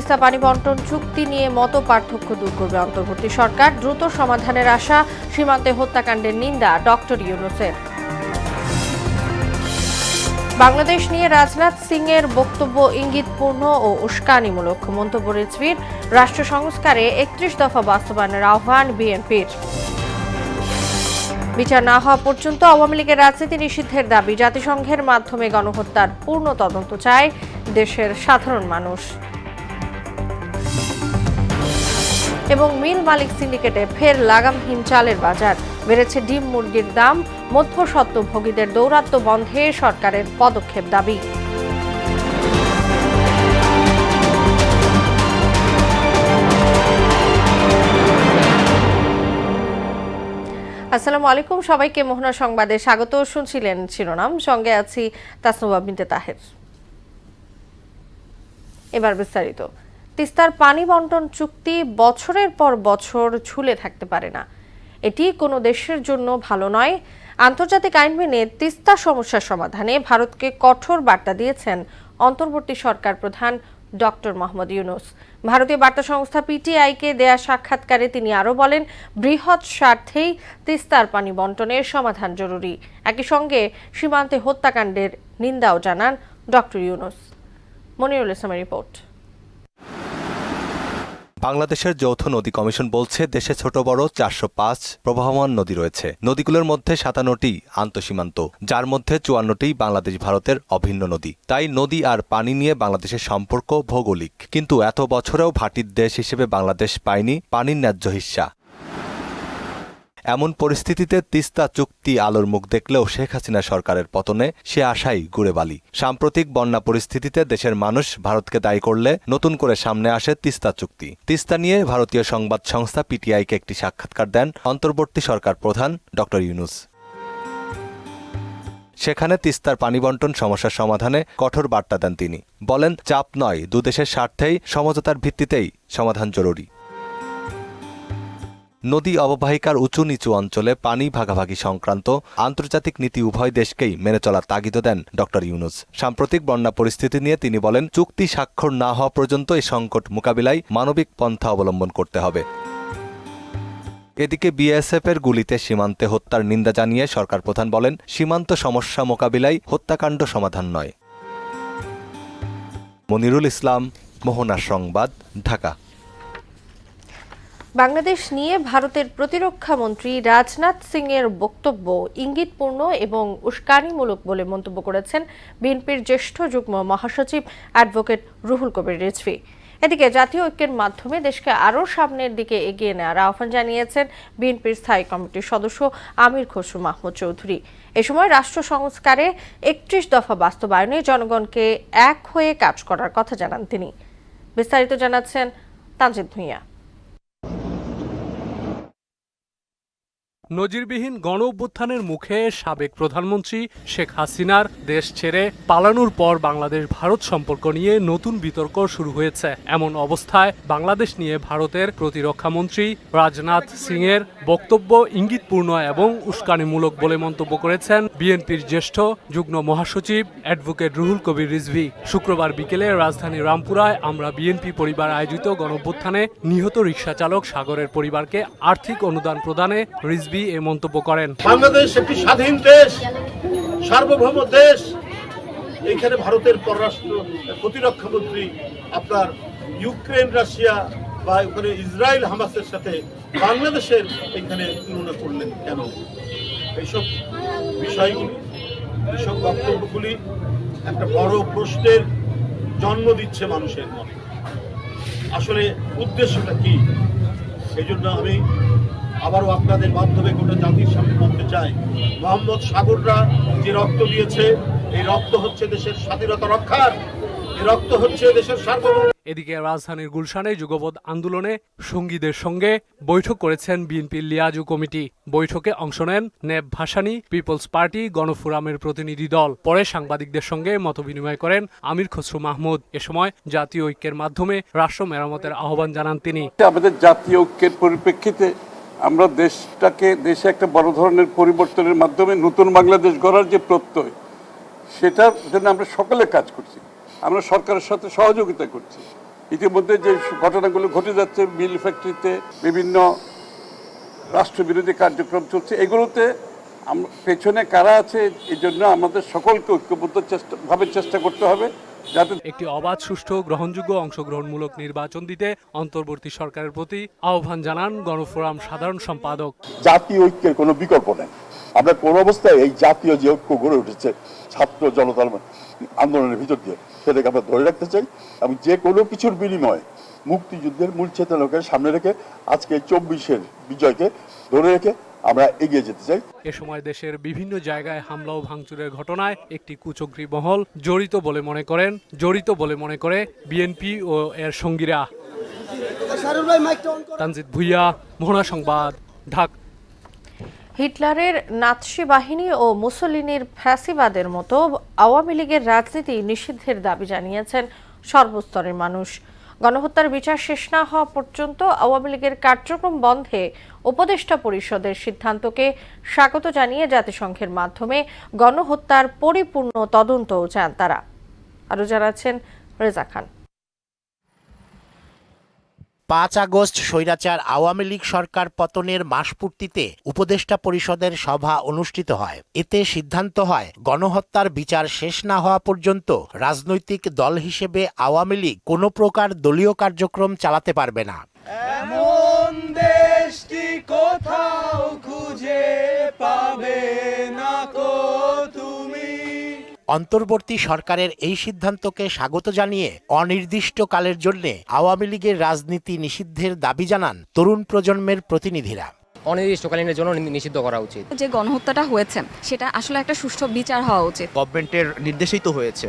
তিস্তা পানি বন্টন চুক্তি নিয়ে মতপার্থক্য দূর করবে অন্তর্বর্তী সরকার। দ্রুত সমাধানের আশা। সীমান্তে হত্যাকাণ্ডের নিন্দা ডক্টর ইউনূসের। বাংলাদেশ নিয়ে রাজনাথ সিংয়ের বক্তব্য ইঙ্গিতপূর্ণ ও উস্কানিমূলক মন্তব্য রিজভির। রাষ্ট্র সংস্কারে ৩১ দফা বাস্তবায়নের আহ্বান বিএনপির। বিচার না হওয়া পর্যন্ত আওয়ামী লীগের রাজনীতি নিষিদ্ধের দাবি। জাতিসংঘের মাধ্যমে গণহত্যার পূর্ণ তদন্ত চায় দেশের সাধারণ মানুষ। এবং মিল মালিক সিন্ডিকেটে ফের লাগামহীন চালের বাজার। বেড়েছে ডিম মুরগির দাম। মধ্যস্বত্বভোগীদের দৌরাত্ম্য বন্ধে সরকারের পদক্ষেপ দাবি। আসসালামু আলাইকুম সবাইকে। মোহনা সংবাদে স্বাগত। শুনছিলেন শিরোনাম, সঙ্গে আছি তাসনুবা বিনতে তাহের। এবার বিস্তারিত। তিস্তার পানি বন্টন চুক্তি বছরের পর বছর ঝুলে থাকতে পারে না। এটি কোনো দেশের জন্য ভালো নয়। আন্তর্জাতিক আইন মেনে তিস্তা সমস্যার সমাধানে ভারতকে কঠোর বার্তা দিয়েছেন অন্তর্বর্তী সরকার প্রধান ডক্টর মোহাম্মদ ইউনূস। ভারতীয় বার্তা সংস্থা পিটিআইকে দেয়া সাক্ষাৎকারে তিনি আরও বলেন, বৃহৎ স্বার্থেই তিস্তার পানি বন্টনের সমাধান জরুরি। একই সঙ্গে সীমান্তে হত্যাকাণ্ডের নিন্দাও জানান ডক্টর ইউনূস। মনিরুল ইসলামের রিপোর্ট। বাংলাদেশের যৌথ নদী কমিশন বলছে, দেশে ছোট বড় ৪০৫ প্রবাহমান নদী রয়েছে। নদীগুলোর মধ্যে ৫৭টি আন্তঃসীমান্ত, যার মধ্যে ৫৪টি বাংলাদেশ ভারতের অভিন্ন নদী। তাই নদী আর পানি নিয়ে বাংলাদেশের সম্পর্ক ভৌগোলিক। কিন্তু এত বছরেও ভাটির দেশ হিসেবে বাংলাদেশ পায়নি পানির ন্যায্য হিস্সা। এমন পরিস্থিতিতে তিস্তা চুক্তি আলোর মুখ দেখলেও শেখ হাসিনা সরকারের পতনে সে আশাই গুড়ে বালি। সাম্প্রতিক বন্যা পরিস্থিতিতে দেশের মানুষ ভারতকে দায়ী করলে নতুন করে সামনে আসে তিস্তা চুক্তি। তিস্তা নিয়ে ভারতীয় সংবাদ সংস্থা পিটিআইকে একটি সাক্ষাৎকার দেন অন্তর্বর্তী সরকার প্রধান ডক্টর ইউনূস। সেখানে তিস্তার পানি বন্টন সমস্যার সমাধানে কঠোর বার্তা দেন তিনি। বলেন, চাপ নয়, দুদেশের স্বার্থেই সমঝোতার ভিত্তিতেই সমাধান জরুরি। নদী অববাহিকার উঁচু নিচু অঞ্চলে পানি ভাগাভাগি সংক্রান্ত আন্তর্জাতিক নীতি উভয় দেশকেই মেনে চলার তাগিদ দেন ডক্টর ইউনূস। সাম্প্রতিক বন্যা পরিস্থিতি নিয়ে তিনি বলেন, চুক্তি স্বাক্ষর না হওয়া পর্যন্ত এই সংকট মোকাবিলায় মানবিক পন্থা অবলম্বন করতে হবে। এদিকে বিএসএফের গুলিতে সীমান্তে হত্যার নিন্দা জানিয়ে সরকার প্রধান বলেন, সীমান্ত সমস্যা মোকাবিলায় হত্যাকাণ্ড সমাধান নয়। মনিরুল ইসলাম, মোহনা সংবাদ, ঢাকা। বাংলাদেশ নিয়ে ভারতের প্রতিরক্ষা মন্ত্রী রাজনাথ সিংয়ের বক্তব্য ইঙ্গিতপূর্ণ এবং উস্কানিমূলক বলে মন্তব্য করেছেন বিএনপির জ্যেষ্ঠ যুগ্ম মহাসচিব অ্যাডভোকেট রুহুল কবির রিজভী। এদিকে জাতীয় ঐক্যের মাধ্যমে দেশকে আরও সামনের দিকে এগিয়ে নেওয়ার আহ্বান জানিয়েছেন বিএনপির স্থায়ী কমিটির সদস্য আমির খসরু মাহমুদ চৌধুরী। এ সময় রাষ্ট্র সংস্কারে ৩১ দফা বাস্তবায়নে জনগণকে এক হয়ে কাজ করার কথা জানান তিনি। বিস্তারিত জানাচ্ছেন তানজিদ ভূঁইয়া। নজিরবিহীন গণ অভ্যুত্থানের মুখে সাবেক প্রধানমন্ত্রী শেখ হাসিনার দেশ ছেড়ে পালানোর পর বাংলাদেশ ভারত সম্পর্ক নিয়ে নতুন বিতর্ক শুরু হয়েছে। এমন অবস্থায় বাংলাদেশ নিয়ে ভারতের প্রতিরক্ষা মন্ত্রী রাজনাথ সিংয়ের বক্তব্য ইঙ্গিতপূর্ণ এবং উস্কানিমূলক বলে মন্তব্য করেছেন বিএনপির জ্যেষ্ঠ যুগ্ম মহাসচিব অ্যাডভোকেট রুহুল কবির রিজভী। শুক্রবার বিকেলে রাজধানী রামপুরায় আমরা বিএনপি পরিবার আয়োজিত গণ অভ্যুত্থানে নিহত রিকশা চালক সাগরের পরিবারকে আর্থিক অনুদান প্রদানে রিজভী এ মন্তব্য করেন। বাংলাদেশ একটি স্বাধীন দেশ, সার্বভৌম দেশ। এইখানে ভারতের পররাষ্ট্র প্রতিরক্ষা মন্ত্রী আপনার ইউক্রেন, রাশিয়া বা ওখানে ইসরায়েল হামাসের সাথে বাংলাদেশের এখানে তুলনা করলেন কেন? এইসব বিষয়গুলি, এইসব বক্তব্যগুলি একটা বড় প্রশ্নের জন্ম দিচ্ছে মানুষের মনে। আসলে উদ্দেশ্যটা কি? এই জন্য আমি আবারও আপনাদের মাধ্যমে গোটা জাতির সামনে বলতে চাই, মোহাম্মদ সাগররা যে রক্ত দিয়েছে, এই রক্ত হচ্ছে দেশের স্বাধীনতা রক্ষার, এই রক্ত হচ্ছে দেশের সার্বভৌম। এদিকে রাজধানীর গুলশানে যুগপৎ আন্দোলনে সঙ্গীদের সঙ্গে বৈঠক করেছেন বিএনপির লিয়াজু কমিটি। বৈঠকে অংশ নেন নেব ভাসানী, পিপলস পার্টি, গণফোরামের প্রতিনিধি দল। পরে সাংবাদিকদের সঙ্গে মতবিনিময় করেন আমির খসরু মাহমুদ। এ সময় জাতীয় ঐক্যের মাধ্যমে রাষ্ট্র মেরামতের আহ্বান জানান তিনি। আমাদের জাতীয় ঐক্যের পরিপ্রেক্ষিতে আমরা দেশে একটা বড় ধরনের পরিবর্তনের মাধ্যমে নতুন বাংলাদেশ গড়ার যে প্রত্যয়, সেটার জন্য আমরা সকলে কাজ করছি। আমরা সরকারের সাথে সহযোগিতা করছি। ইতিমধ্যে যে ঘটনাগুলো ঘটে যাচ্ছে, মিল ফ্যাক্টরিতে বিভিন্ন রাষ্ট্রবিরোধী কার্যক্রম চলছে, এগুলোতে পেছনে কারা আছে এই জন্য আমাদের সকলকে ঐক্যবদ্ধ চেষ্টা করতে হবে যাতে একটি অবাধ, সুষ্ঠু, গ্রহণযোগ্য, অংশগ্রহণমূলক নির্বাচন দিতে অন্তর্বর্তী সরকারের প্রতি আহ্বান জানান গণফোরাম সাধারণ সম্পাদক। জাতীয় ঐক্যের কোনো বিকল্প নেই। আমরা কোন অবস্থায় এই জাতীয় যে ঐক্য গড়ে উঠেছে ছাত্র জনতার আন্দোলনের ভিতর দিয়ে, সেটাকে আমরা ধরে রাখতে চাই এবং যে কোনো কিছুর বিনিময়ে মুক্তিযুদ্ধের মূল চেতনাকে সামনে রেখে আজকে 24-এর বিজয়কে ধরে রেখে আমরা এগিয়ে যেতে চাই। এ সময় দেশের বিভিন্ন জায়গায় হামলা ও ভাঙচুরের ঘটনায় একটি কুচক্রী মহল জড়িত বলে মনে করে বিএনপি ও এর সঙ্গীরা। তানজিদ ভুইয়া, মোহনা সংবাদ, ঢাকা। হিটলারের নাৎসি বাহিনী ও মুসোলিনির ফ্যাসিবাদের মতো আওয়ামী লীগের রাজনীতি নিষিদ্ধের দাবি জানিয়েছেন সর্বস্তরের মানুষ। গণহত্যার বিচার শেষ না হওয়া পর্যন্ত আওয়ামী লীগের কার্যক্রম বন্ধে উপদেষ্টা পরিষদের সিদ্ধান্তকে স্বাগত জানিয়ে জাতিসংঘের মাধ্যমে গণহত্যার পরিপূর্ণ তদন্তও চান তারা। আরও জানাচ্ছেন রেজা খান। 5 আগস্ট স্বৈরাচার আওয়ামী লীগ সরকার পতনের মাসপূর্তিতে উপদেষ্টা পরিষদের সভা অনুষ্ঠিত হয়। এতে সিদ্ধান্ত হয় গণহত্যার বিচার শেষ না হওয়া পর্যন্ত রাজনৈতিক দল হিসেবে আওয়ামী লীগ কোনো প্রকার দলীয় কার্যক্রম চালাতে পারবে না। এমন দেশটি কোথাও খুঁজে পাবে না কো তুমি। অন্তর্বর্তী সরকারের এই সিদ্ধান্তকে স্বাগত জানিয়ে অনির্দিষ্টকালের জন্য আওয়ামী লীগের রাজনীতি নিষিদ্ধের দাবি জানান তরুণ প্রজন্মের প্রতিনিধিরা। অনির্দিষ্টকালীনের জন্য নিষিদ্ধ করা উচিত। যে গণহত্যাটা হয়েছে সেটা আসলে একটা সুষ্ঠু বিচার হওয়া উচিত। গভর্নমেন্টের নির্দেশেই তো হয়েছে,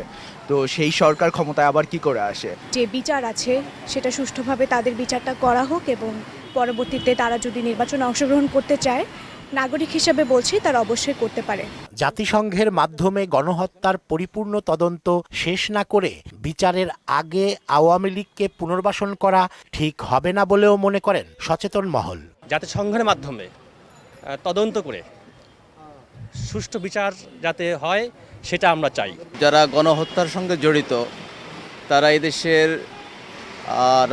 তো সেই সরকার ক্ষমতায় আবার কি করে আসে? যে বিচার আছে সেটা সুষ্ঠুভাবে তাদের বিচারটা করা হোক এবং পরবর্তীতে তারা যদি নির্বাচনে অংশগ্রহণ করতে চায়, নাগরিক হিসেবে বলছি তারা অবশ্যই করতে পারে। জাতিসংঘের মাধ্যমে গণহত্যার পরিপূর্ণ তদন্ত শেষ না করে বিচারের আগে আওয়ামী লীগকে পুনর্বাসন করা ঠিক হবে না বলেও মনে করেন সচেতন মহল। জাতিসংঘের মাধ্যমে তদন্ত করে সুষ্ঠু বিচার যাতে হয় সেটা আমরা চাই। যারা গণহত্যার সঙ্গে জড়িত তারা এই দেশের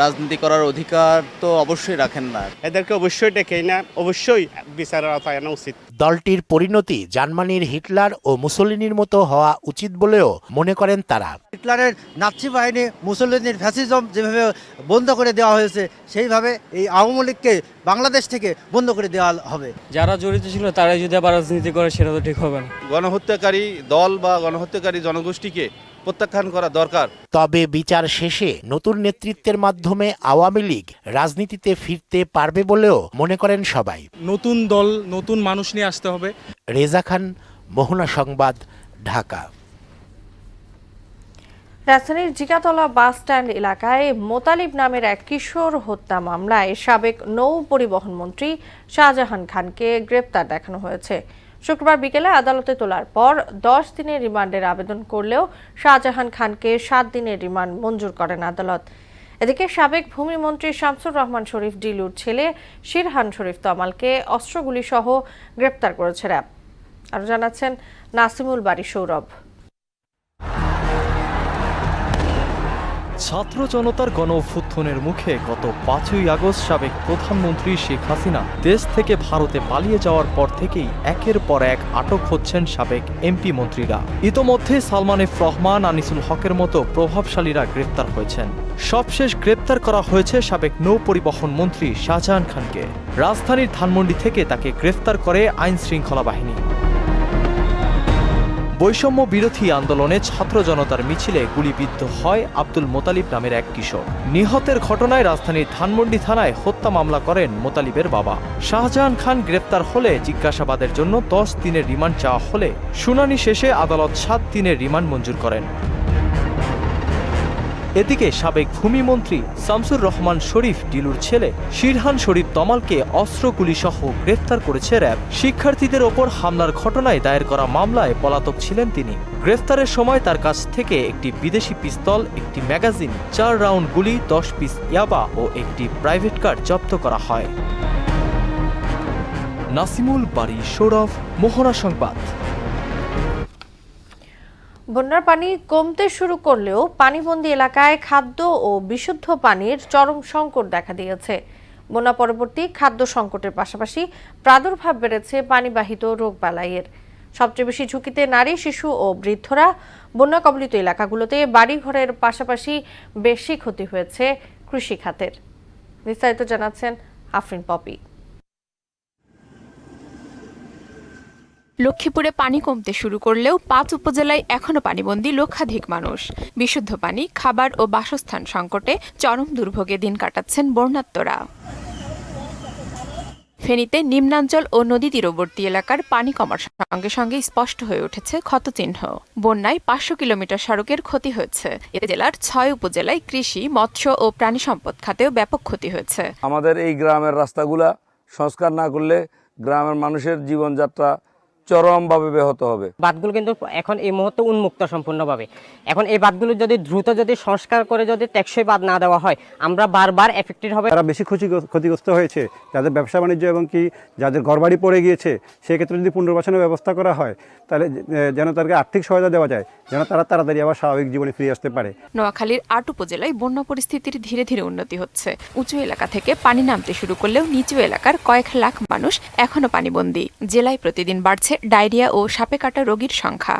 রাজনীতি করার অধিকার তো অবশ্যই রাখেন না। এদেরকে অবশ্যই ডেকে না, অবশ্যই বিচারের আওতায় আনা উচিত। দলটির পরিণতি জার্মানির হিটলার ও মুসোলিনির মতো হওয়া উচিত বলেও মনে করেন তারা। হিটলারের নাৎসি বাহিনী, মুসোলিনির ফ্যাসিজম যেভাবে বন্ধ করে দেওয়া হয়েছে, সেইভাবে এই আওয়ামী লীগকে বাংলাদেশ থেকে বন্ধ করে দেওয়া হবে। যারা জড়িত ছিল তারাই যদি আবার রাজনীতি করে সেটা তো ঠিক হবে না। গণহত্যাকারী দল বা গণহত্যাকারী জনগোষ্ঠীকে প্রত্যাখ্যান করা দরকার। তবে বিচার শেষে নতুন নেতৃত্বের মাধ্যমে আওয়ামী লীগ রাজনীতিতে ফিরতে পারবে বলেও মনে করেন সবাই। নতুন দল, নতুন মানুষ নিয়ে আসতে হবে। রেজা খান, মোহনা সংবাদ, ঢাকা। রাজধানীর জিগাতলা বাস স্ট্যান্ড এলাকায় মোতালিব নামের এক কিশোর হত্যা মামলায় সাবেক নৌ পরিবহন মন্ত্রী শাহজাহান খানকে গ্রেপ্তার দেখানো হয়েছে। শুক্রবার বিকেলে আদালতে তোলার পর 10 দিনের রিমান্ডের আবেদন করলেও শাহজাহান খানকে 7 দিনের রিমান্ড মঞ্জুর করেন আদালত। এদিকে সাবেক ভূমিমন্ত্রী শামসুর রহমান শরীফ ডিলুর ছেলে শিরহান শরীফ তমালকে অস্ত্রগুলি সহ গ্রেপ্তার করেছে র্যাব। আরও জানাচ্ছেন নাসিমুল বারী সৌরভ। ছাত্র জনতার গণ অভ্যুত্থানের মুখে গত 5ই আগস্ট সাবেক প্রধানমন্ত্রী শেখ হাসিনা দেশ থেকে ভারতে পালিয়ে যাওয়ার পর থেকেই একের পর এক আটক হচ্ছেন সাবেক এমপি মন্ত্রীরা। ইতোমধ্যে সালমান এফ রহমান, আনিসুল হকের মতো প্রভাবশালীরা গ্রেপ্তার হয়েছেন। সবশেষ গ্রেপ্তার করা হয়েছে সাবেক নৌ পরিবহন মন্ত্রী শাহজাহান খানকে। রাজধানীর ধানমন্ডি থেকে তাকে গ্রেফতার করে আইন শৃঙ্খলা বাহিনী। বৈষম্য বিরোধী আন্দোলনে ছাত্র জনতার মিছিলে গুলিবিদ্ধ হয় আব্দুল মোতালিব নামের এক কিশোর। নিহতের ঘটনায় রাজধানীর ধানমন্ডি থানায় হত্যা মামলা করেন মোতালিবের বাবা। শাহজাহান খান গ্রেপ্তার হলে জিজ্ঞাসাবাদের জন্য 10 দিনের রিমান্ড চাওয়া হলে শুনানি শেষে আদালত 7 দিনের রিমান্ড মঞ্জুর করেন। এদিকে সাবেক ভূমিমন্ত্রী শামসুর রহমান শরীফ ডিলুর ছেলে শিরহান শরীফ তমালকে অস্ত্রগুলিসহ গ্রেফতার করেছে র্যাব। শিক্ষার্থীদের ওপর হামলার ঘটনায় দায়ের করা মামলায় পলাতক ছিলেন তিনি। গ্রেফতারের সময় তার কাছ থেকে একটি বিদেশি পিস্তল, একটি ম্যাগাজিন, 4 রাউন্ড গুলি, 10 পিস ইয়াবা ও একটি প্রাইভেট কার জব্দ করা হয়। নাসিমুল বারী সৌরভ, মোহনা সংবাদ। বন্যার পানি কমতে শুরু করলেও পানিবন্দী এলাকায় খাদ্য ও বিশুদ্ধ পানির চরম সংকট দেখা দিয়েছে। বন্যা পরবর্তী খাদ্য সংকটের পাশাপাশি প্রাদুর্ভাব বেড়েছে পানিবাহিত রোগবালাইয়ের। সবচেয়ে বেশি ঝুঁকিতে নারী, শিশু ও বৃদ্ধরা। বন্যা কবলিত এলাকাগুলোতে বাড়িঘরের পাশাপাশি বেশি ক্ষতি হয়েছে কৃষি খাতের। বিস্তারিত জানাচ্ছেন আফরিন পপি। লক্ষ্মীপুরে পানি কমতে শুরু করলেও 5 উপজেলায় এখনো পানিবন্দী লক্ষাধিক মানুষ। বিশুদ্ধ পানি, খাবার ও বাসস্থান সংকটে চরম দুর্ভোগে দিন কাটাচ্ছেন বন্যার্তরা। ফেনীতে নিম্নাঞ্চল ও নদী তীরবর্তী এলাকার পানি কমার সঙ্গে সঙ্গে স্পষ্ট হয়ে উঠেছে ক্ষতচিহ্ন। বন্যায় 500 কিলোমিটার সড়কের ক্ষতি হয়েছে। এতে জেলার 6 উপজেলায় কৃষি, মৎস্য ও প্রাণী সম্পদ খাতেও ব্যাপক ক্ষতি হয়েছে। আমাদের এই গ্রামের রাস্তাগুলা সংস্কার না করলে গ্রামের মানুষের জীবনযাত্রা চরমভাবে ব্যাহত হবে। বাঁধগুলো কিন্তু এখন এই মুহূর্তে উন্মুক্ত সম্পূর্ণভাবে। এখন এই বাঁধগুলো যদি দ্রুত সংস্কার করে টেকসই বাঁধ না দেওয়া হয়, আমরা বারবার এফেক্টেড হবে। তারা বেশি ক্ষতিগ্রস্ত হয়েছে, যাদের ব্যবসা বাণিজ্য এবং কি যাদের ঘরবাড়ি পড়ে গিয়েছে, সেক্ষেত্রে যদি পুনর্বাসনের ব্যবস্থা করা হয় তাহলে যেন তাদেরকে আর্থিক সহায়তা দেওয়া যায়, যেন তারা তাড়াতাড়ি আবার স্বাভাবিক জীবনে ফিরে আসতে পারে। নোয়াখালীর 8 উপজেলায় বন্যা পরিস্থিতির ধীরে ধীরে উন্নতি হচ্ছে। উঁচু এলাকা থেকে পানি নামতে শুরু করলেও নিচু এলাকার কয়েক লাখ মানুষ এখনো পানিবন্দী। জেলায় প্রতিদিন বাড়ছে ডায়রিয়া ও সাপে কাটা রোগীর সংখ্যা।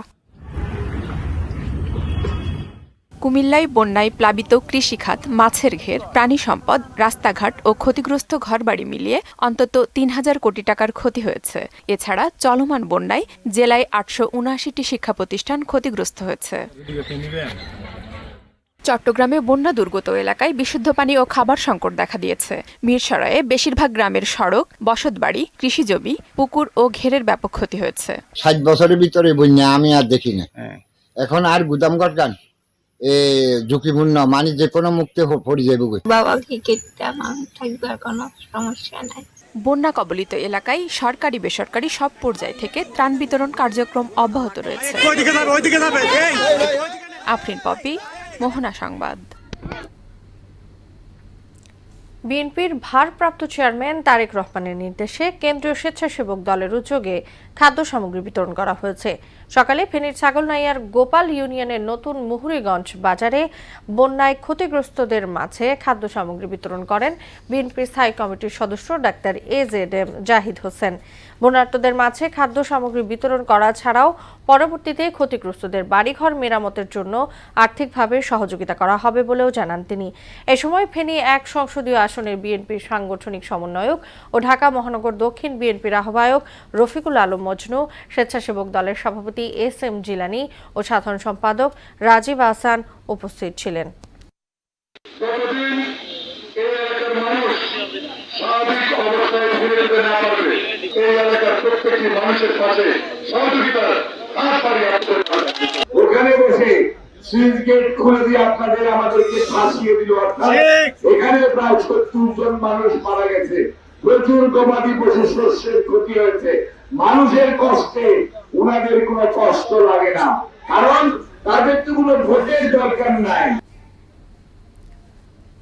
কুমিল্লায় বন্যায় প্লাবিত কৃষিখাত, মাছের ঘের, প্রাণী সম্পদ, রাস্তাঘাট ও ক্ষতিগ্রস্ত ঘরবাড়ি মিলিয়ে অন্তত 3000 কোটি টাকার ক্ষতি হয়েছে। এছাড়া চলমান বন্যায় জেলায় 879টি শিক্ষা প্রতিষ্ঠান ক্ষতিগ্রস্ত হয়েছে। চট্টগ্রামে বন্যা দুর্গত এলাকায় বিশুদ্ধ পানি ও খাবার সংকট দেখা দিয়েছে। মিরসরাইয়ে বেশিরভাগ গ্রামের সড়ক, বসতবাড়ি, কৃষিজমি, পুকুর ও ঘেরের ব্যাপক ক্ষতি হয়েছে। 60 বছরের ভিতরে বন্যা আমি আর দেখি না। এখন আর গুদামঘর গান ঝুঁকিপূর্ণ, মানে যে কোনো মুক্তি পড়ে যাবে। সমস্যা নাই। বন্যা কবলিত এলাকায় সরকারি বেসরকারি সব পর্যায় থেকে ত্রাণ বিতরণ কার্যক্রম অব্যাহত রয়েছে। আফরিন পপি, মোহনা সংবাদ। বিএনপির ভারপ্রাপ্ত চেয়ারম্যান তারেক রহমানের নির্দেশে কেন্দ্রীয় স্বেচ্ছাসেবক দলের উদ্যোগে খাদ্য সামগ্রী বিতরণ করা হয়েছে। সকালে ফেনীর ছাগলনাইয়ার গোপাল ইউনিয়নের নতুন মুহুরীগঞ্জ বাজারে বন্যায় ক্ষতিগ্রস্তদের মাঝে খাদ্য সামগ্রী বিতরণ করেন বিএনপির স্থায়ী কমিটির সদস্য ডাক্তার AZM জাহিদ হোসেন। বন্যার্তদের মাঝে খাদ্য সামগ্রী বিতরণ করা ছাড়াও পরবর্তীতে ক্ষতিগ্রস্তদের বাড়িঘর মেরামতের জন্য আর্থিকভাবে সহযোগিতা করা হবে বলেও জানান তিনি। এ সময় ফেনী 1 সংসদীয় আসনের বিএনপির সাংগঠনিক সমন্বয়ক ও ঢাকা মহানগর দক্ষিণ বিএনপির আহ্বায়ক রফিকুল আলম মজনু, স্বেচ্ছাসেবক দলের সভাপতি SM জিলানী ও সাধারণ সম্পাদক রাজীব আহসান উপস্থিত ছিলেন। স্বাভাবিক অবস্থায় ফিরে যেতে না পারবে, এই এলাকার প্রত্যেকটি মানুষের পাশে সহযোগিতার হাত বাড়িয়ে ওখানে বসে সুইচ গেট খুলে দিয়ে আপনাদের আমাদেরকে ফাঁসিয়ে দিল। অর্থাৎ এখানে প্রায় 70 জন মানুষ মারা গেছে, প্রচুর গবাদি পশু শস্যের ক্ষতি হয়েছে। মানুষের কষ্টে উনাদের কোনো কষ্ট লাগে না, কারণ তাদের তো কোনো ভোটের দরকার নাই।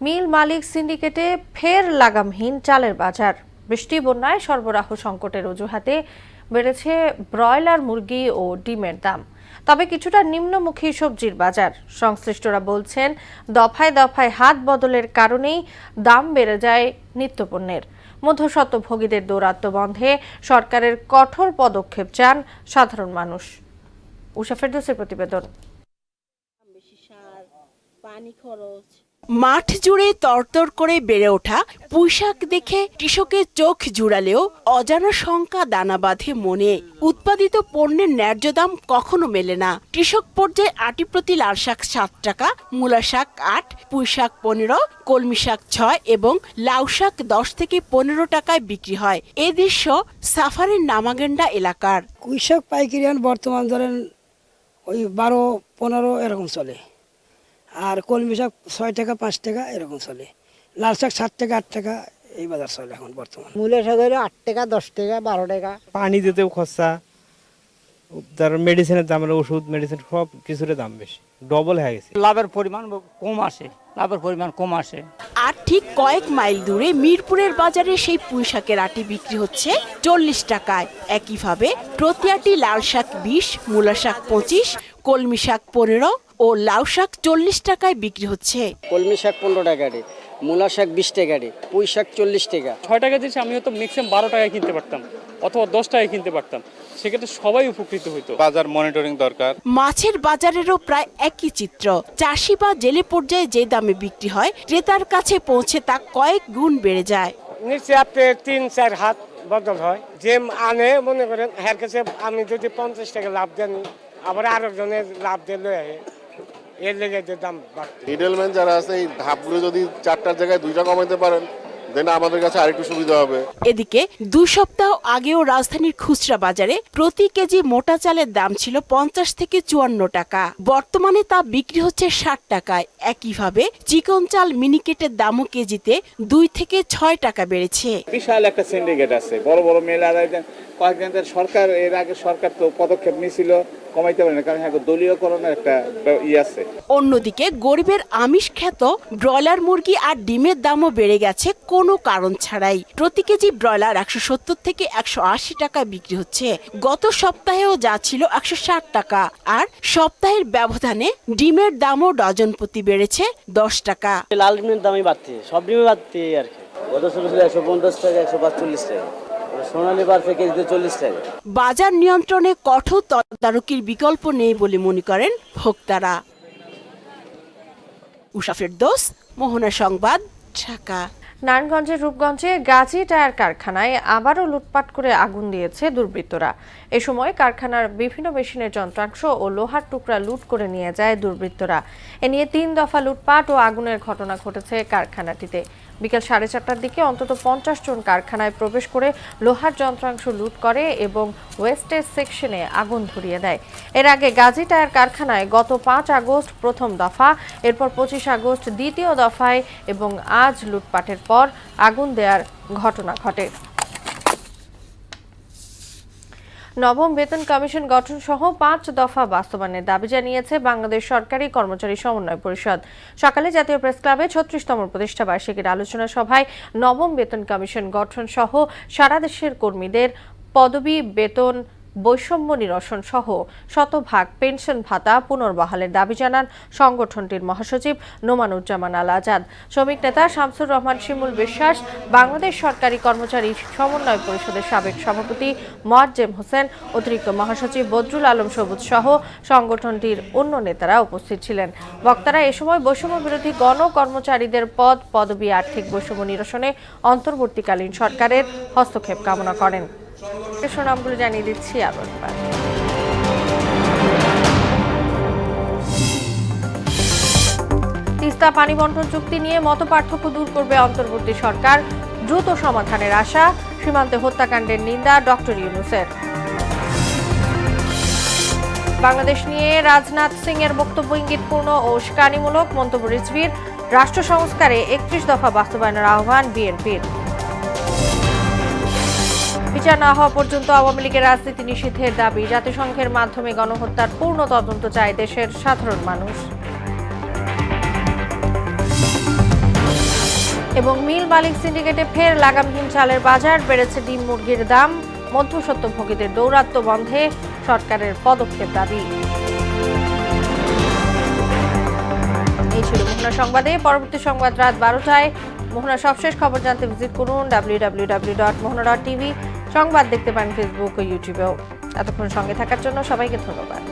মিল মালিক সিন্ডিকেটে ফের লাগামহীন চালের বাজার। বৃষ্টি বন্যায় সরবরাহ সংকটের অজুহাতে বেড়েছে ব্রয়লার মুরগি ও ডিমের দাম। তবে কিছুটা নিম্নমুখী সবজির বাজার। সংশ্লিষ্টরা বলছেন, দফায় দফায় হাত বদলের কারণেই দাম বেড়ে যায় নিত্যপণ্যের। মধ্যস্বত্বভোগীদের দৌরাত্ম্য বন্ধে সরকারের কঠোর পদক্ষেপ চান সাধারণ মানুষ। উষা ফেরদৌসের প্রতিবেদন। মাঠ জুড়ে তরতর করে বেড়ে ওঠা পুঁইশাক দেখে কৃষকের চোখ জুড়ালেও অজানা শঙ্কা দানা বাঁধে মনে। উৎপাদিত পণ্যের ন্যায্য দাম কখনো মেলে না। কৃষক পর্যায়ে আটি প্রতি লাল শাক 7 টাকা, মূলা শাক 8, পুঁইশাক 15, কলমি শাক 6 এবং লাউ শাক 10 থেকে 15 টাকায় বিক্রি হয়। এ দৃশ্য সাফারের নামাগেন্ডা এলাকার। পুঁইশাক পাইকারি বর্তমান ধরেন ওই 12-15 এরকম চলে, আর কলমি শাক 6 টাকা 5 টাকা এরকম চলে। লাল শাক 7 টাকা 8 টাকা এই বাজার চলে এখন বর্তমান। মূলা শাকের 8 টাকা 10 টাকা 12 টাকা। পানি দিতেও খরচা, তার মেডিসিনের দাম, ওষুধ মেডিসিন সব কিছুর দাম বেশি, ডবল হয়ে গেছে। লাভের পরিমাণ কম আসে। আর ঠিক কয়েক মাইল দূরে মিরপুরের বাজারে সেই পুঁইশাকের আটি বিক্রি হচ্ছে 40 টাকায়। একইভাবে প্রতি আটি লাল শাক 20, মূলা শাক 25, কলমি শাক 15 ও লাউ শাক 40 টাকায় বিক্রি হচ্ছে। কলমি শাক 15 টাকাটি, মূলা শাক 20 টাকাটি, পুঁই শাক 40 টাকা। 6 টাকা দিয়েছে, আমি হয়তো ম্যাক্সিমাম 12 টাকায় কিনতে পারতাম অথবা 10 টাকায় কিনতে পারতাম, সেক্ষেত্রে সবাই উপকৃত হতো। বাজার মনিটরিং দরকার। মাছের বাজারেরও প্রায় একই চিত্র। চাষি বা জেলে পর্যায়ে যে দামে বিক্রি হয়, ক্রেতার কাছে পৌঁছে তা কয়েক গুণ বেড়ে যায়। নিচে আপনি 3-4 হাত বদল হয়। যে আনে মনে করেন এর কাছে আমি যদি 50 টাকা লাভ দেন, আবার আরেকজনের লাভ দিলে এর লেগে যে দাম বাড়ছে। মিডলম্যান যারা আছে এই ধাপগুলো যদি 4টার জায়গায় 2টা কমাইতে পারেন, দেন আমাদের কাছে আরেকটু সুবিধা হবে। এদিকে 2 সপ্তাহ আগেও রাজধানীর খুচরা বাজারে প্রতি কেজি মোটা চালের দাম ছিল 50 থেকে 54 টাকা। বর্তমানে তা বিক্রি হচ্ছে 60 টাকায়। একইভাবে চিকন চাল মিনিকেটের দামও কেজিতে 2 থেকে 6 টাকা বেড়েছে। বিশাল একটা সিন্ডিকেট আছে, বড় বড় মেলা কয়েকদিন সরকার, এর আগে সরকার তো পদক্ষেপ নিয়েছিল কমাইতে পারে না, কারণ দলীয়করণের একটা আছে। অন্যদিকে গরিবের আমিষ খ্যাত ব্রয়লার মুরগি আর ডিমের দামও বেড়ে গেছে কোনো কারণ ছাড়াই। প্রতি কেজি ব্রয়লার 170 থেকে 180 টাকায় বিক্রি হচ্ছে। গত সপ্তাহেও যা ছিল 160 টাকা। আর সপ্তাহের ব্যবধানে ডিমের দামও ডজন প্রতি বেড়েছে 10 টাকা। লাল ডিমের দামই বাড়ছে, সব ডিমে বাড়ছে আর কি। গত ছিল 150 টাকা, 145 টাকা, সোনালী বাড়ছে কেজিতে 40 টাকা। বাজার নিয়ন্ত্রণে কঠোর তদারকির বিকল্প নেই বলে মনে করেন ভোক্তারা। উষা ফেরদৌস, মোহনা সংবাদ, ঢাকা। নারায়ণগঞ্জের রূপগঞ্জে গাজী টায়ার কারখানায় আবারও লুটপাট করে আগুন দিয়েছে দুর্বৃত্তরা। এ সময় কারখানার বিভিন্ন মেশিনের যন্ত্রাংশ ও লোহার টুকরা লুট করে নিয়ে যায় দুর্বৃত্তরা। এ নিয়ে 3 দফা লুটপাট ও আগুনের ঘটনা ঘটেছে কারখানাটিতে। বিকেল 4:30টার দিকে অন্তত 50 জন কারখানায় প্রবেশ করে লোহার যন্ত্রাংশ লুট করে এবং ওয়েস্টেজ সেকশনে আগুন ধরিয়ে দেয়। এর আগে গাজী টায়ার কারখানায় গত 5 আগস্ট প্রথম দফা, এরপর 25 আগস্ট দ্বিতীয় দফায় এবং আজ লুটপাটের পর আগুন দেওয়ার ঘটনা ঘটে। নবম বেতন কমিশন গঠন সহ 5 দফা বাস্তবায়নের দাবি জানিয়েছে বাংলাদেশ সরকারি কর্মচারী সমন্বয় পরিষদ। সকালে জাতীয় প্রেস ক্লাবে 36তম প্রতিষ্ঠা বার্ষিকীর আলোচনা সভায় নবম বেতন কমিশন গঠন সহ সারা দেশের কর্মীদের পদবি বেতন বৈষম্য নিরসন সহ শতভাগ পেনশন ভাতা পুনর্বহালের দাবি জানান সংগঠনটির মহাসচিব নোমানুজ্জামান আল আজাদ। শ্রমিক নেতা শামসুর রহমান শিমুল বিশ্বাস, বাংলাদেশ সরকারি কর্মচারী সমন্বয় পরিষদের সাবেক সভাপতি মোয়াজ্জেম হোসেন, অতিরিক্ত মহাসচিব বদরুল আলম সবুজ সহ সংগঠনটির অন্য নেতারা উপস্থিত ছিলেন। বক্তারা এ সময় বৈষম্য বিরোধী গণ কর্মচারীদের পদবি আর্থিক বৈষম্য নিরসনে অন্তর্বর্তীকালীন সরকারের হস্তক্ষেপ কামনা করেন। নামগুলো জানিয়ে দিচ্ছি আবার। তিস্তা পানি বন্টন চুক্তি নিয়ে মতপার্থক্য দূর করবে অন্তর্বর্তী সরকার, দ্রুত সমাধানের আশা। সীমান্তে হত্যাকাণ্ডের নিন্দা ডক্টর ইউনূসের। বাংলাদেশ নিয়ে রাজনাথ সিং এর বক্তব্য ইঙ্গিতপূর্ণ ও উস্কানিমূলক মন্তব্য রিজভির। রাষ্ট্র সংস্কারে 31 দফা বাস্তবায়নের আহ্বান বিএনপির। বিচার না হওয়া পর্যন্ত আওয়ামী লীগের রাজনীতি নিষিদ্ধের দাবি। জাতিসংঘের মাধ্যমে গণহত্যার পূর্ণ তদন্ত চায় দেশের সাধারণ মানুষ। এবং মিল মালিক সিন্ডিকেটে ফের লাগামহীন চালের বাজার, বেড়েছে ডিম মুরগির দাম। মধ্যস্বত্বভোগীদের দৌরাত্ম্য বন্ধে সরকারের পদক্ষেপ দাবি। এই ছিল মোহনা সংবাদে। পরবর্তী সংবাদ রাত 12টায়। মোহনা সবশেষ খবর জানতে ভিজিট করুন www.mohana.tv। সংবাদ দেখতে পান ফেসবুক ও ইউটিউবেও। এতক্ষণ সঙ্গে থাকার জন্য সবাইকে ধন্যবাদ।